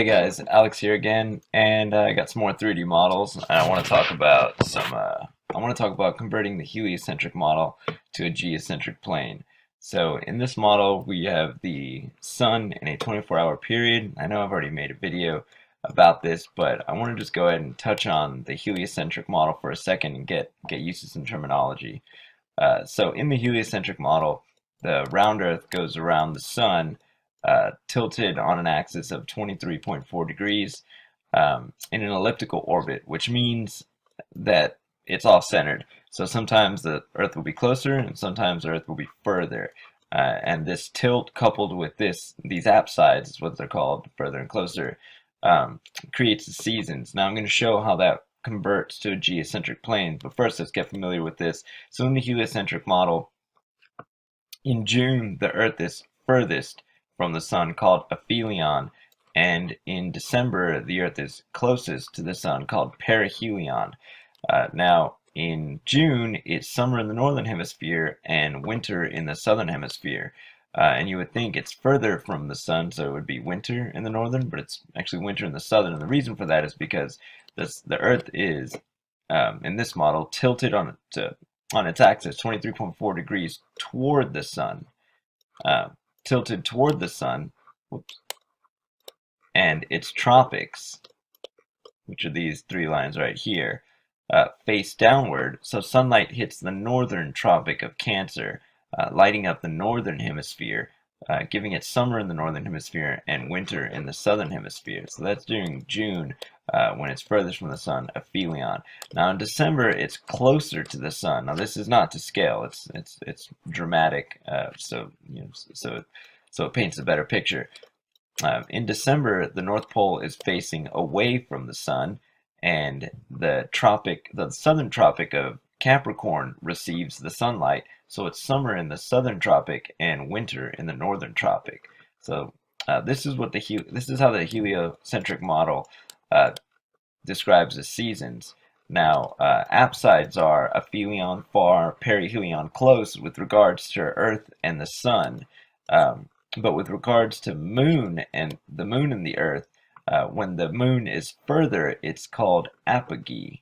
guys, Alex here again, and I got some more 3D models. And I want to talk about converting the heliocentric model to a geocentric plane. So in this model, we have the sun in a 24-hour period. I know I've already made a video about this, but I want to just go ahead and touch on the heliocentric model for a second and get used to some terminology. So in the heliocentric model, the round Earth goes around the sun, tilted on an axis of 23.4 degrees in an elliptical orbit, which means that it's off-centered. So sometimes the Earth will be closer, and sometimes the Earth will be further. And this tilt coupled with these apsides, is what they're called, further and closer, creates the seasons. Now I'm going to show how that converts to a geocentric plane, but first let's get familiar with this. So in the heliocentric model, in June, the Earth is furthest from the sun, called aphelion, and in December the Earth is closest to the sun, called perihelion. Now in June it's summer in the northern hemisphere and winter in the southern hemisphere, and you would think it's further from the sun, so it would be winter in the northern, but it's actually winter in the southern. And the reason for that is because the Earth is in this model tilted on its axis 23.4 degrees toward the sun. Tilted toward the sun, and its tropics, which are these three lines right here, face downward, so sunlight hits the northern tropic of Cancer, lighting up the northern hemisphere, giving it summer in the northern hemisphere and winter in the southern hemisphere. So that's during June, when it's furthest from the sun, aphelion. Now in December it's closer to the sun. Now this is not to scale, it's dramatic, so it paints a better picture. In December the North Pole is facing away from the sun, and the southern tropic of Capricorn receives the sunlight, so it's summer in the southern tropic and winter in the northern tropic. So this is how the heliocentric model describes the seasons. Now, apsides are aphelion far, perihelion close with regards to Earth and the sun. But with regards to the moon and the Earth, when the moon is further, it's called apogee.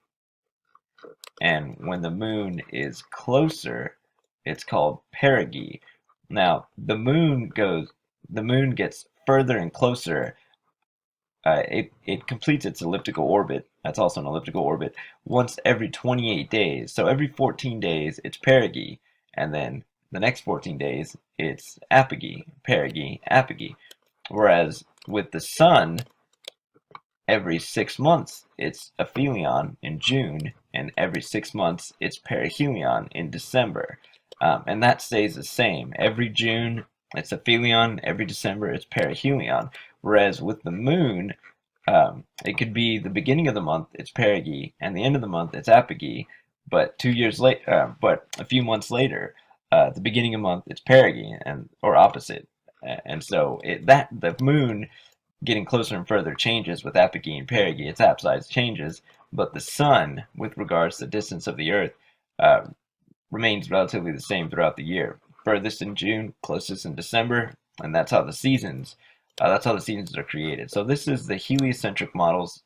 And when the moon is closer, it's called perigee. Now, the moon gets further and closer. It completes its elliptical orbit. That's also an elliptical orbit once every 28 days. So every 14 days, it's perigee, and then the next 14 days, it's apogee, perigee, apogee. Whereas with the sun, every 6 months, it's aphelion in June, and every 6 months, it's perihelion in December. And that stays the same. Every June, it's aphelion. Every December, it's perihelion. Whereas with the moon, it could be the beginning of the month, it's perigee, and the end of the month, it's apogee. But a few months later, the beginning of the month, it's perigee, or opposite. And so the moon getting closer and further changes with apogee and perigee. Its apsides changes, but the sun, with regards to the distance of the Earth, remains relatively the same throughout the year. Furthest in June, closest in December, and that's how the seasons are created. So this is the heliocentric model's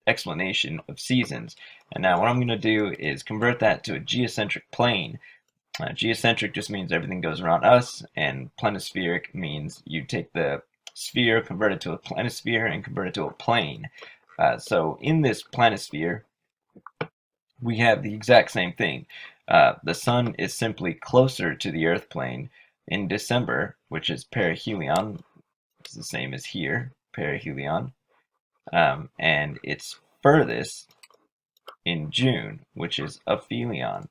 explanation of seasons. And now what I'm going to do is convert that to a geocentric plane. Geocentric just means everything goes around us, and planispheric means you take the sphere, convert it to a planisphere, and convert it to a plane. So in this planisphere, we have the exact same thing. The sun is simply closer to the Earth plane in December, which is perihelion. It's the same as here, perihelion. And it's furthest in June, which is aphelion.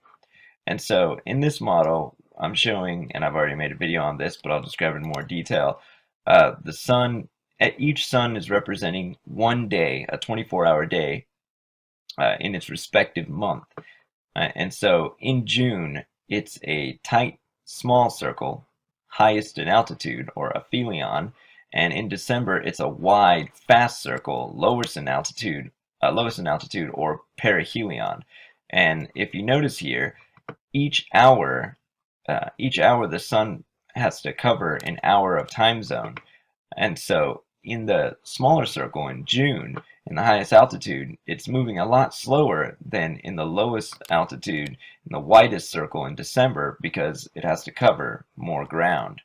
And so in this model, I'm showing, and I've already made a video on this, but I'll describe it in more detail. The sun, each sun is representing one day, a 24-hour day, in its respective month. And so in June, it's a tight, small circle, highest in altitude, or aphelion. And in December, it's a wide, fast circle, lowest in altitude, or perihelion. And if you notice here, each hour the sun has to cover an hour of time zone. And so in the smaller circle in June, in the highest altitude, it's moving a lot slower than in the lowest altitude in the widest circle in December because it has to cover more ground.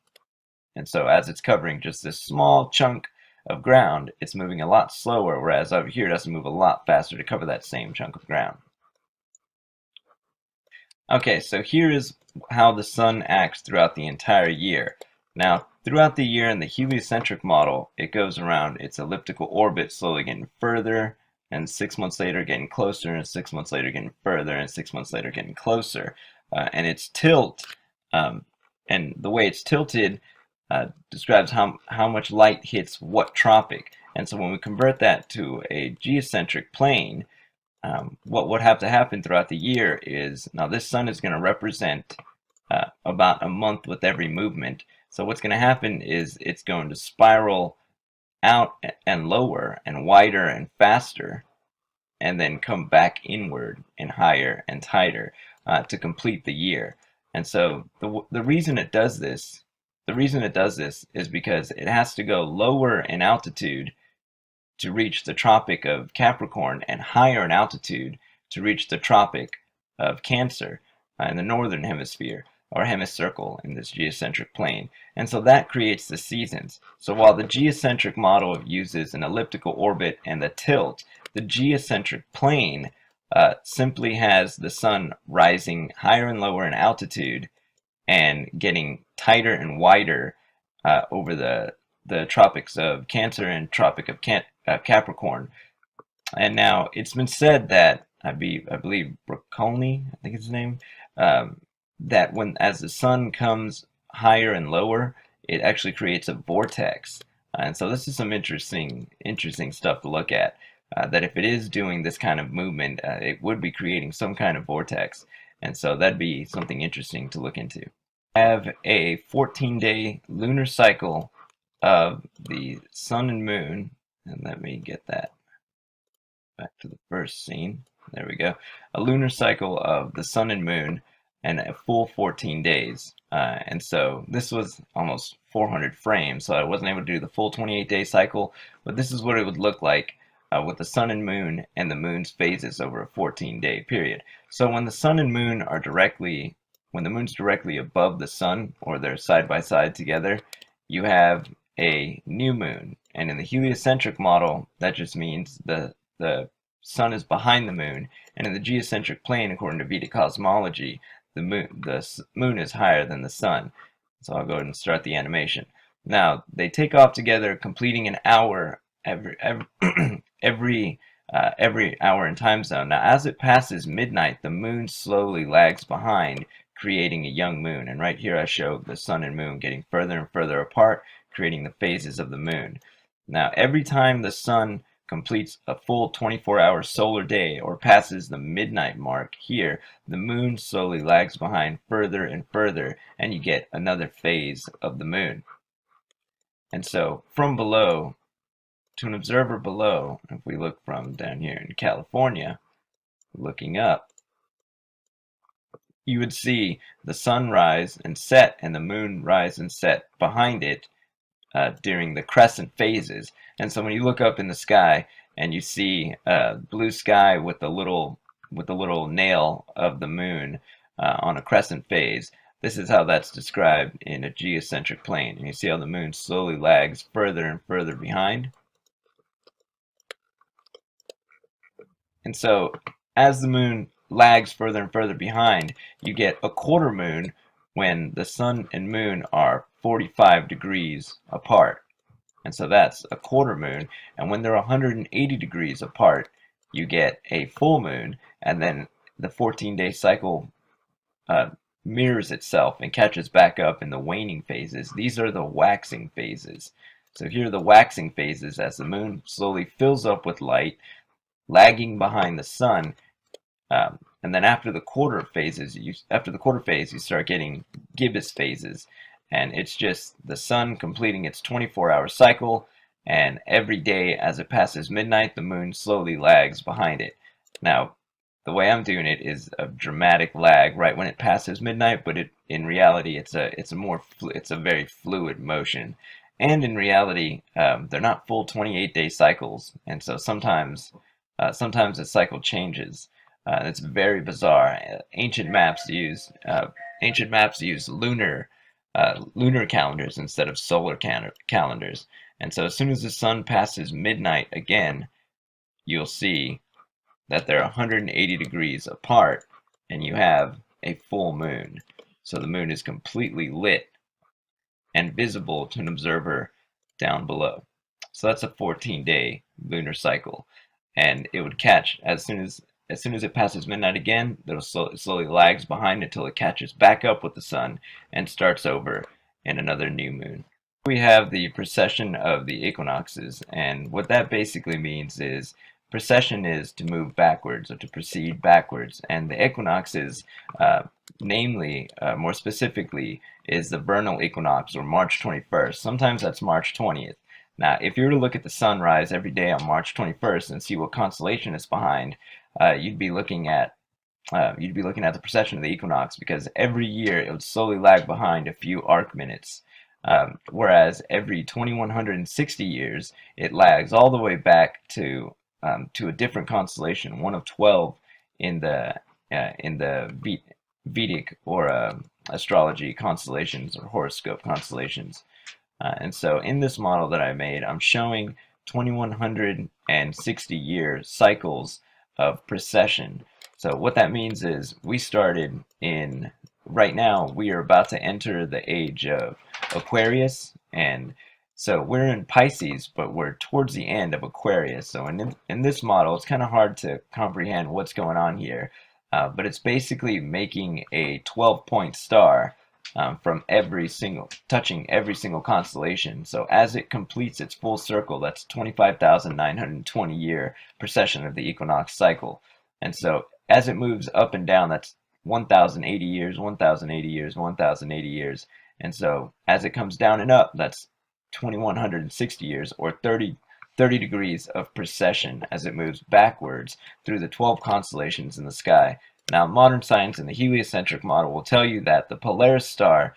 And so as it's covering just this small chunk of ground, it's moving a lot slower, whereas over here it has to move a lot faster to cover that same chunk of ground. Okay, so here is how the sun acts throughout the entire year. Now, throughout the year in the heliocentric model, it goes around its elliptical orbit, slowly getting further, and 6 months later getting closer, and 6 months later getting further, and 6 months later getting closer. And its tilt, and the way it's tilted, describes how much light hits what tropic. And so when we convert that to a geocentric plane, what would have to happen throughout the year is, now this sun is going to represent about a month with every movement. So what's going to happen is it's going to spiral out and lower and wider and faster, and then come back inward and higher and tighter to complete the year. And so the reason it does this, is because it has to go lower in altitude to reach the Tropic of Capricorn and higher in altitude to reach the Tropic of Cancer in the northern hemisphere, or hemicircle in this geocentric plane. And so that creates the seasons. So while the geocentric model uses an elliptical orbit and the tilt, the geocentric plane simply has the sun rising higher and lower in altitude and getting tighter and wider over the tropics of Cancer and Tropic of Capricorn. And now it's been said that I believe Broccoli, I think is his name, that as the sun comes higher and lower, it actually creates a vortex. And so this is some interesting stuff to look at. That if it is doing this kind of movement, it would be creating some kind of vortex. And so that'd be something interesting to look into. I have a 14-day lunar cycle of the sun and moon, and let me get that back to the first scene. There we go. A lunar cycle of the sun and moon and a full 14 days. And so this was almost 400 frames, so I wasn't able to do the full 28-day cycle, but this is what it would look like with the sun and moon and the moon's phases over a 14-day period. So when the sun and moon are when the moon's directly above the sun, or they're side by side together, you have a new moon. And in the heliocentric model, that just means the sun is behind the moon. And in the geocentric plane, according to Vedic cosmology, the moon is higher than the sun. So I'll go ahead and start the animation. Now, they take off together, completing an hour every hour in time zone. Now, as it passes midnight, the moon slowly lags behind, creating a young moon. And right here I show the sun and moon getting further and further apart, creating the phases of the moon. Now, every time the sun completes a full 24-hour solar day or passes the midnight mark here, the moon slowly lags behind further and further, and you get another phase of the moon. And so from below, to an observer below, if we look from down here in California, looking up, you would see the sun rise and set and the moon rise and set behind it during the crescent phases. And so when you look up in the sky and you see blue sky with the little nail of the moon on a crescent phase, this is how that's described in a geocentric plane. And you see how the moon slowly lags further and further behind. And so as the moon lags further and further behind, you get a quarter moon when the sun and moon are 45 degrees apart. And so that's a quarter moon. And when they're 180 degrees apart, you get a full moon. And then the 14-day cycle mirrors itself and catches back up in the waning phases. These are the waxing phases. So here are the waxing phases as the moon slowly fills up with light, lagging behind the sun. And then after the quarter phase, you start getting gibbous phases. And it's just the sun completing its 24-hour cycle, and every day as it passes midnight, the moon slowly lags behind it. Now, the way I'm doing it is a dramatic lag right when it passes midnight, but in reality, it's a very fluid motion. And in reality, they're not full 28-day cycles, and so sometimes the cycle changes. It's very bizarre. Ancient maps use lunar calendars instead of solar calendars, and so as soon as the sun passes midnight again, you'll see that they're 180 degrees apart, and you have a full moon. So the moon is completely lit and visible to an observer down below. So that's a 14-day lunar cycle, and it would catch as soon as it passes midnight again. It slowly lags behind until it catches back up with the sun and starts over in another new moon. We have the precession of the equinoxes, and what that basically means is precession is to move backwards or to proceed backwards, and the equinoxes, more specifically, is the vernal equinox, or March 21st. Sometimes that's March 20th. Now, if you were to look at the sunrise every day on March 21st and see what constellation it's behind, you'd be looking at the precession of the equinox, because every year it would slowly lag behind a few arc minutes. Whereas every 2160 years, it lags all the way back to a different constellation, one of 12 in the Vedic or astrology constellations or horoscope constellations. And so in this model that I made, I'm showing 2160-year cycles of precession. So what that means is right now we are about to enter the age of Aquarius, and so we're in Pisces, but we're towards the end of Aquarius. So in this model, it's kind of hard to comprehend what's going on here, but it's basically making a 12-point star touching every single constellation. So as it completes its full circle, that's 25,920-year precession of the equinox cycle. And so as it moves up and down, that's 1,080 years, 1,080 years, 1,080 years. And so as it comes down and up, that's 2,160 years, or 30 degrees of precession as it moves backwards through the 12 constellations in the sky. Now, modern science and the heliocentric model will tell you that the Polaris star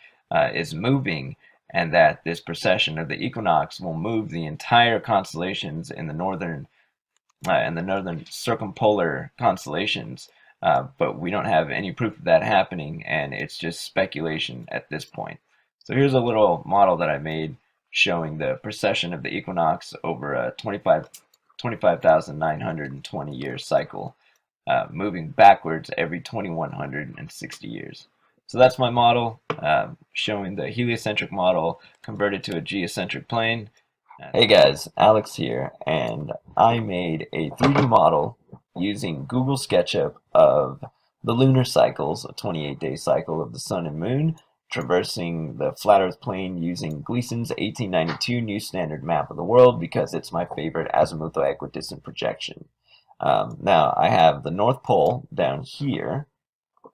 is moving, and that this precession of the equinox will move the entire constellations in the northern circumpolar constellations. But we don't have any proof of that happening, and it's just speculation at this point. So here's a little model that I made showing the precession of the equinox over a 25,920-year cycle, moving backwards every 2160 years. So that's my model, showing the heliocentric model converted to a geocentric plane. Hey guys, Alex here, and I made a 3D model using Google SketchUp of the lunar cycles, a 28-day cycle of the sun and moon, traversing the flat earth plane using Gleason's 1892 New Standard Map of the World, because it's my favorite azimuthal equidistant projection. Now, I have the North Pole down here,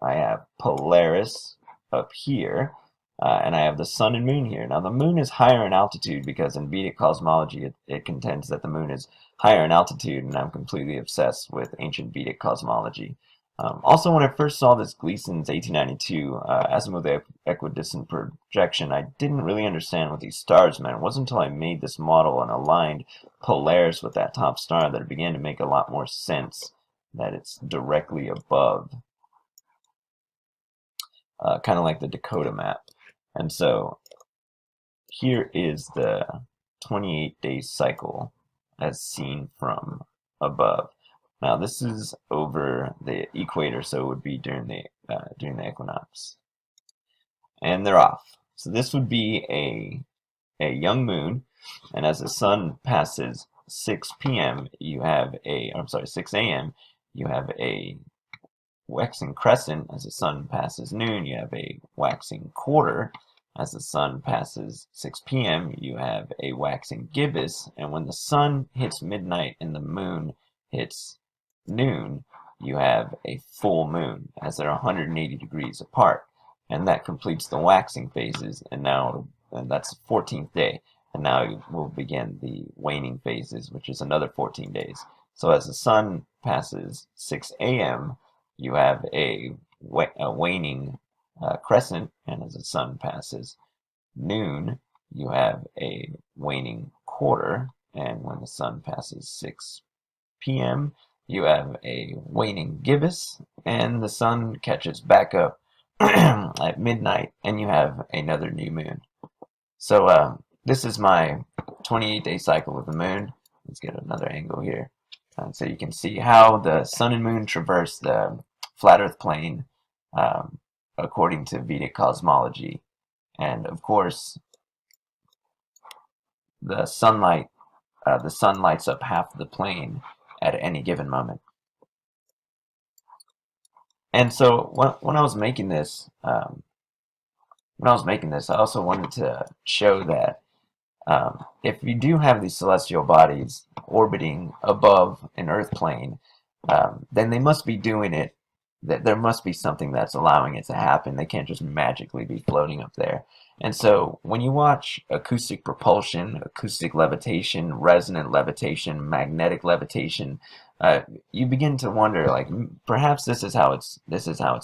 I have Polaris up here, and I have the sun and moon here. Now, the moon is higher in altitude because in Vedic cosmology it contends that the moon is higher in altitude, and I'm completely obsessed with ancient Vedic cosmology. Also, when I first saw this Gleason's 1892 azimuthal equidistant projection, I didn't really understand what these stars meant. It wasn't until I made this model and aligned Polaris with that top star that it began to make a lot more sense that it's directly above, kind of like the Dakota map. And so here is the 28-day cycle as seen from above. Now this is over the equator, so it would be during the equinox. And they're off. So this would be a young moon, and as the sun passes 6 p.m., you have 6 a.m., you have a waxing crescent. As the sun passes noon, you have a waxing quarter. As the sun passes 6 p.m., you have a waxing gibbous, and when the sun hits midnight and the moon hits noon, you have a full moon, as they're 180 degrees apart, and that completes the waxing phases. And that's the 14th day, and now we'll begin the waning phases, which is another 14 days. So as the sun passes 6 a.m., you have a waning crescent, and as the sun passes noon, you have a waning quarter, and when the sun passes 6 p.m., you have a waning gibbous, and the sun catches back up at midnight, and you have another new moon. So this is my 28-day cycle with the moon. Let's get another angle here. So you can see how the sun and moon traverse the flat earth plane um, according to Vedic cosmology. And of course, the sun lights up half the plane at any given moment. And so when I was making this, I also wanted to show that if you do have these celestial bodies orbiting above an Earth plane, then they must be doing it. That there must be something that's allowing it to happen. They can't just magically be floating up there. And so when you watch acoustic propulsion, acoustic levitation, resonant levitation, magnetic levitation, you begin to wonder, like, perhaps this is how it's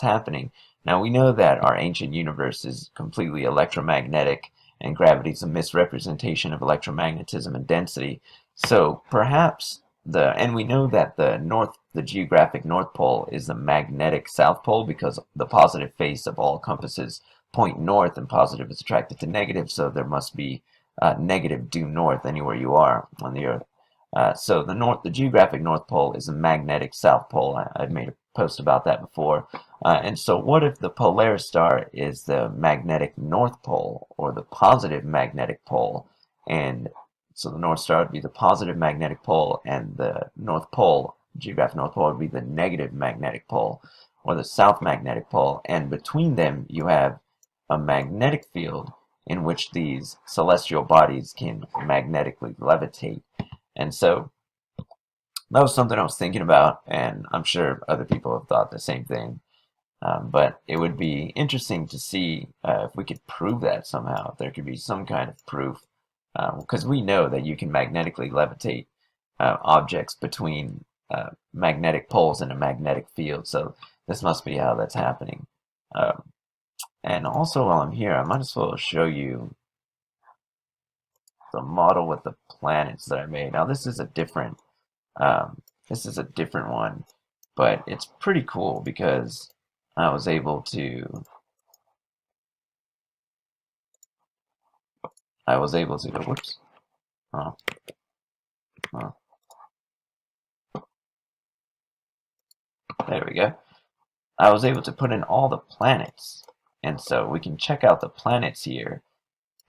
happening. Now we know that our ancient universe is completely electromagnetic, and gravity is a misrepresentation of electromagnetism and density. So perhaps and we know that the geographic North Pole is the magnetic South Pole because the positive face of all compasses point north, and positive is attracted to negative, so there must be negative due north anywhere you are on the Earth. So the geographic North Pole is the magnetic South Pole. I've made a post about that before. And so what if the Polaris star is the magnetic North Pole, or the positive magnetic pole? And so the North Star would be the positive magnetic pole, and the North Pole, geographic North Pole, would be the negative magnetic pole, or the South magnetic pole. And between them, you have a magnetic field in which these celestial bodies can magnetically levitate. And so that was something I was thinking about, and I'm sure other people have thought the same thing. But it would be interesting to see if we could prove that somehow, if there could be some kind of proof, because we know that you can magnetically levitate objects between magnetic poles in a magnetic field, so this must be how that's happening. And also, while I'm here, I might as well show you the model with the planets that I made. Now this is a different one, but it's pretty cool because I was able to whoops. Oh, oh, there we go. I was able to put in all the planets, and so we can check out the planets here.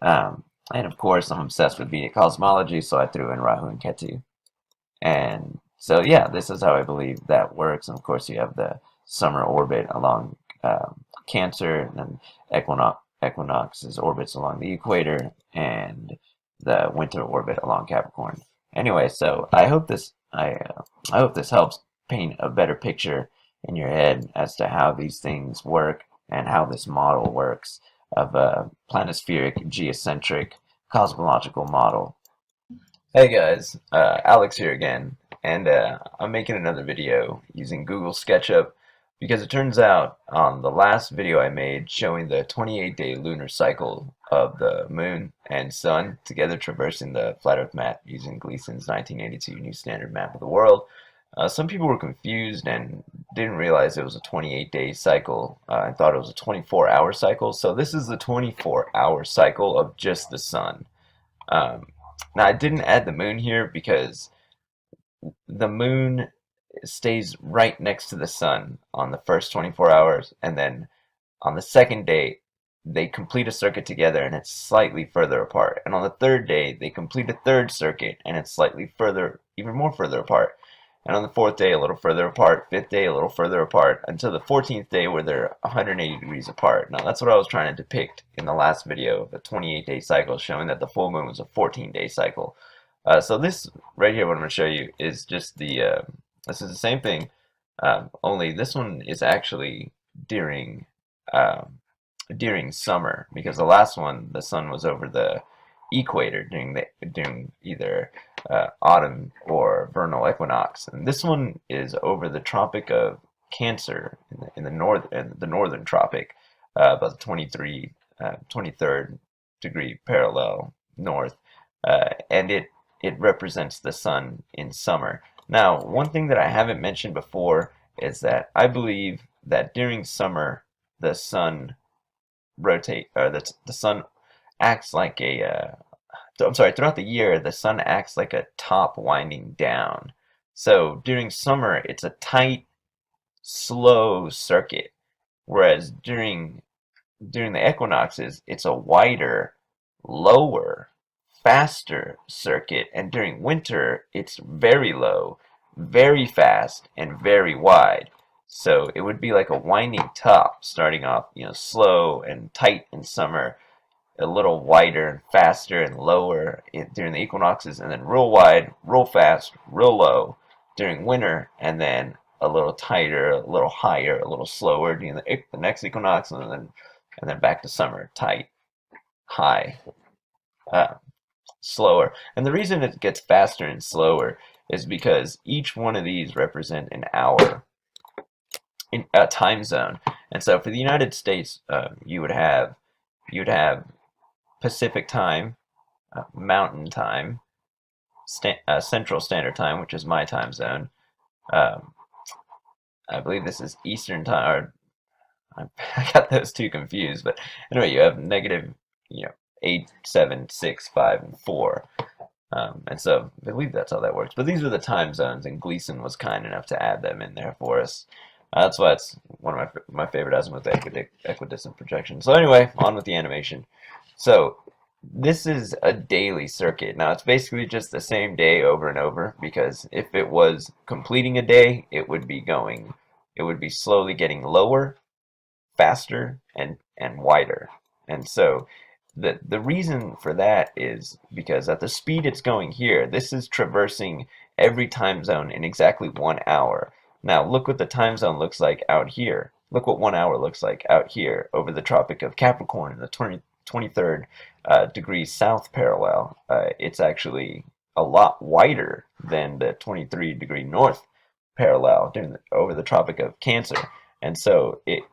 And of course, I'm obsessed with Vedic cosmology, so I threw in Rahu and Ketu. And so, yeah, this is how I believe that works. And of course, you have the summer orbit along Cancer, and then equinoxes orbits along the equator, and the winter orbit along Capricorn. Anyway, so I hope this helps paint a better picture in your head as to how these things work and how this model works of a planispheric, geocentric, cosmological model. Hey guys, Alex here again, and I'm making another video using Google SketchUp because it turns out on the last video I made showing the 28-day lunar cycle of the moon and sun together traversing the flat earth map using Gleason's 1982 New Standard Map of the World, some people were confused and didn't realize it was a 28-day cycle and thought it was a 24-hour cycle. So this is the 24-hour cycle of just the sun. Now I didn't add the moon here because the moon stays right next to the sun on the first 24 hours, and then on the second day they complete a circuit together and it's slightly further apart, and on the third day they complete a third circuit and it's slightly further, even more further apart, and on the fourth day a little further apart, fifth day a little further apart, until the 14th day where they're 180 degrees apart. Now that's what I was trying to depict in the last video of the 28-day cycle, showing that the full moon was a 14-day cycle. So this right here, what I'm going to show you, is just this is the same thing, only this one is actually during summer, because the last one the sun was over the equator during either autumn or vernal equinox, and this one is over the Tropic of Cancer in the northern tropic, about the 23rd degree parallel north, and it represents the sun in summer. Now, one thing that I haven't mentioned before is that I believe that during summer the sun the sun acts like I'm sorry, throughout the year the sun acts like a top winding down. So during summer it's a tight, slow circuit, whereas during the equinoxes, it's a wider, lower, faster circuit, and during winter, it's very low, very fast, and very wide. So it would be like a winding top, starting off, slow and tight in summer, a little wider and faster and lower during the equinoxes, and then real wide, real fast, real low during winter, and then a little tighter, a little higher, a little slower during the next equinox, and then back to summer, tight, high, uh, slower. And the reason it gets faster and slower is because each one of these represent an hour in a time zone. And so for the United States, you'd have Pacific time, Mountain time, Central Standard Time, which is my time zone. Um, I believe this is Eastern time, or I got those two confused. But anyway, you have negative, 8, 7, 6, 5, and 4. And so I believe that's how that works. But these are the time zones, and Gleason was kind enough to add them in there for us. That's why it's one of my favorite azimuth equidistant projection. So anyway, on with the animation. So this is a daily circuit. Now it's basically just the same day over and over, because if it was completing a day, it would be slowly getting lower, faster, and wider. And so the reason for that is because at the speed it's going here, this is traversing every time zone in exactly 1 hour. Now look what the time zone looks like out here. Look what 1 hour looks like out here over the Tropic of Capricorn in the 23rd degree south parallel. It's actually a lot wider than the 23-degree north parallel over the Tropic of Cancer. And so it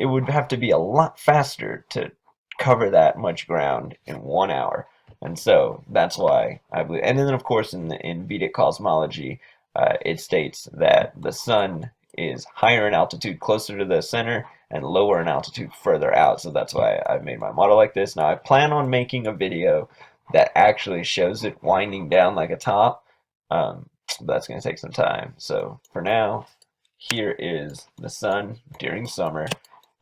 would have to be a lot faster to cover that much ground in 1 hour. And so that's why I believe. And then of course in Vedic cosmology, it states that the sun is higher in altitude closer to the center and lower in altitude further out. So that's why I've made my model like this. Now I plan on making a video that actually shows it winding down like a top. That's going to take some time. So for now, here is the sun during summer,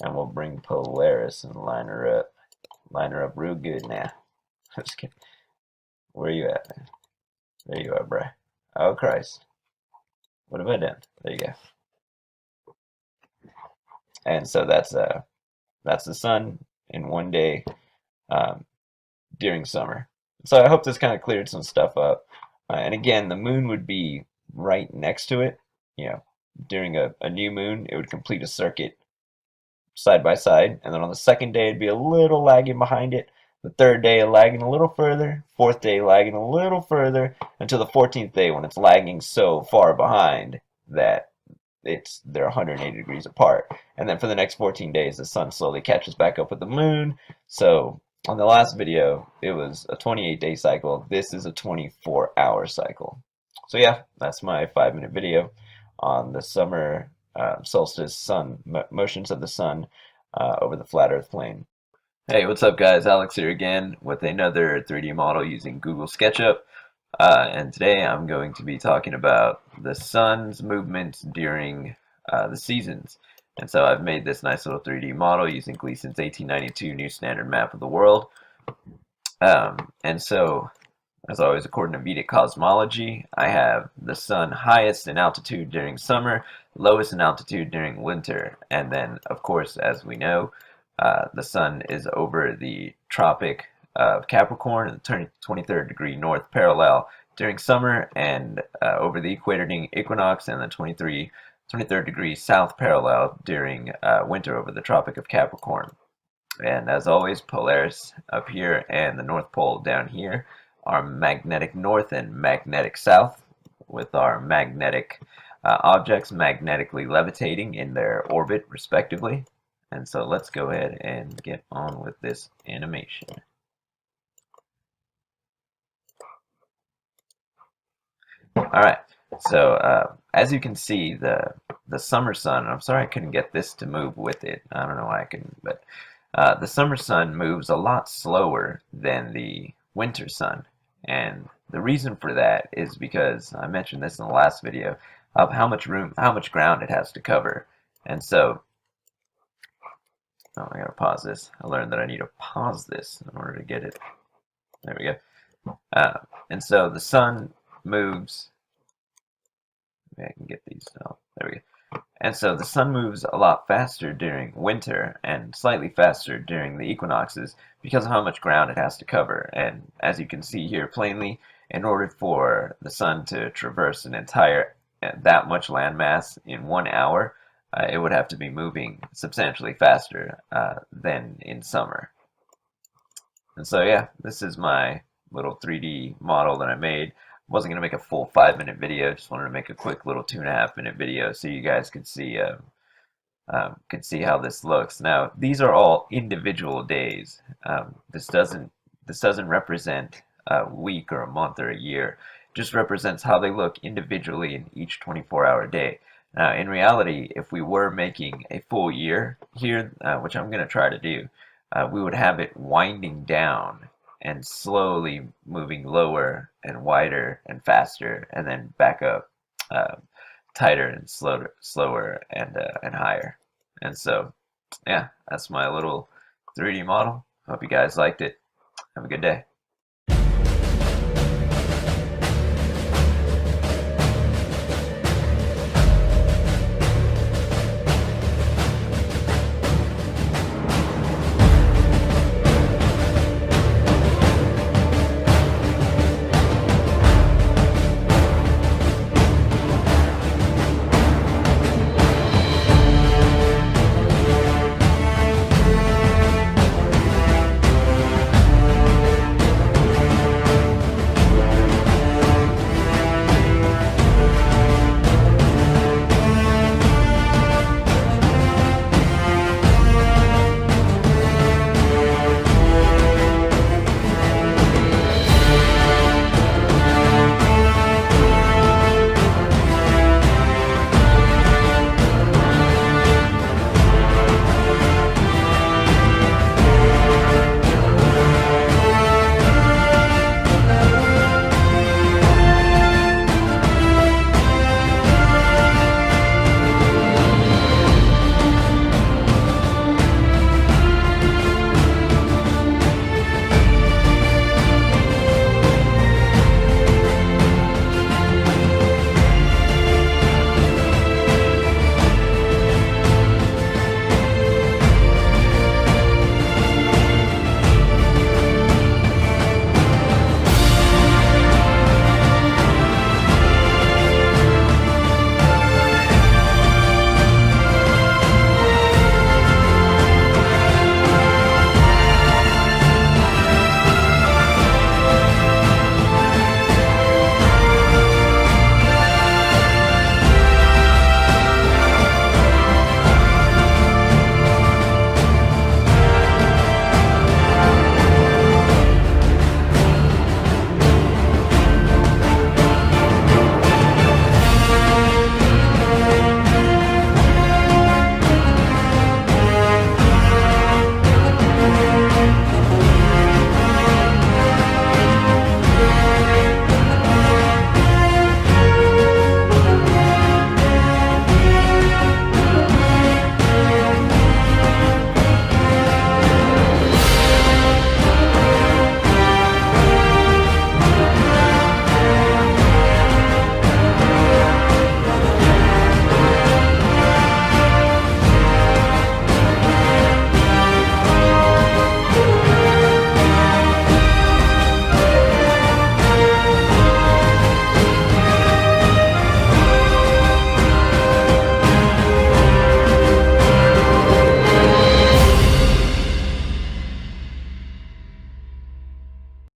and we'll bring Polaris and line her up real good now. I'm just kidding. Where you at, man? There you are, bruh. Oh Christ. What have I done? There you go. And so that's the sun in one day during summer. So I hope this kind of cleared some stuff up. And again, the moon would be right next to it. During a new moon, it would complete a circuit side by side, and then on the second day it'd be a little lagging behind it, the third day lagging a little further, fourth day lagging a little further, until the 14th day when it's lagging so far behind that they're 180 degrees apart. And then for the next 14 days the sun slowly catches back up with the moon. So on the last video it was a 28-day cycle. This is a 24-hour cycle. So yeah, that's my 5-minute video on the summer solstice motions of the sun over the flat earth plane. Hey, what's up guys? Alex here again with another 3D model using Google SketchUp. And today I'm going to be talking about the sun's movements during the seasons. And so I've made this nice little 3D model using Gleason's 1892 New Standard Map of the World. And so, as always, according to Vedic cosmology, I have the sun highest in altitude during summer, lowest in altitude during winter, and then, of course, as we know, the sun is over the Tropic of Capricorn in the 23rd degree north parallel during summer, and over the equator during equinox, and the 23rd degree south parallel during winter over the Tropic of Capricorn. And as always, Polaris up here and the North Pole down here are magnetic north and magnetic south, with our magnetic objects magnetically levitating in their orbit respectively. And so let's go ahead and get on with this animation. All right. So as you can see, the summer sun. I'm sorry I couldn't get this to move with it. I don't know why I couldn't, but the summer sun moves a lot slower than the winter sun, and the reason for that is because I mentioned this in the last video of how much ground it has to cover, and so. Oh, I gotta pause this. I learned that I need to pause this in order to get it. There we go. And so the sun moves. Maybe I can get these. Oh, there we go. And so the sun moves a lot faster during winter and slightly faster during the equinoxes because of how much ground it has to cover. And as you can see here plainly, in order for the sun to traverse an entire that much landmass in 1 hour, it would have to be moving substantially faster than in summer. And so yeah, this is my little 3D model that I made. Wasn't gonna make a full 5-minute video. Just wanted to make a quick little 2.5-minute video so you guys could see how this looks. Now these are all individual days. This doesn't represent a week or a month or a year. It just represents how they look individually in each 24-hour day. Now in reality, if we were making a full year here, which I'm gonna try to do, we would have it winding down and slowly moving lower and wider and faster, and then back up tighter and slower and higher. And so, yeah, that's my little 3D model. Hope you guys liked it. Have a good day.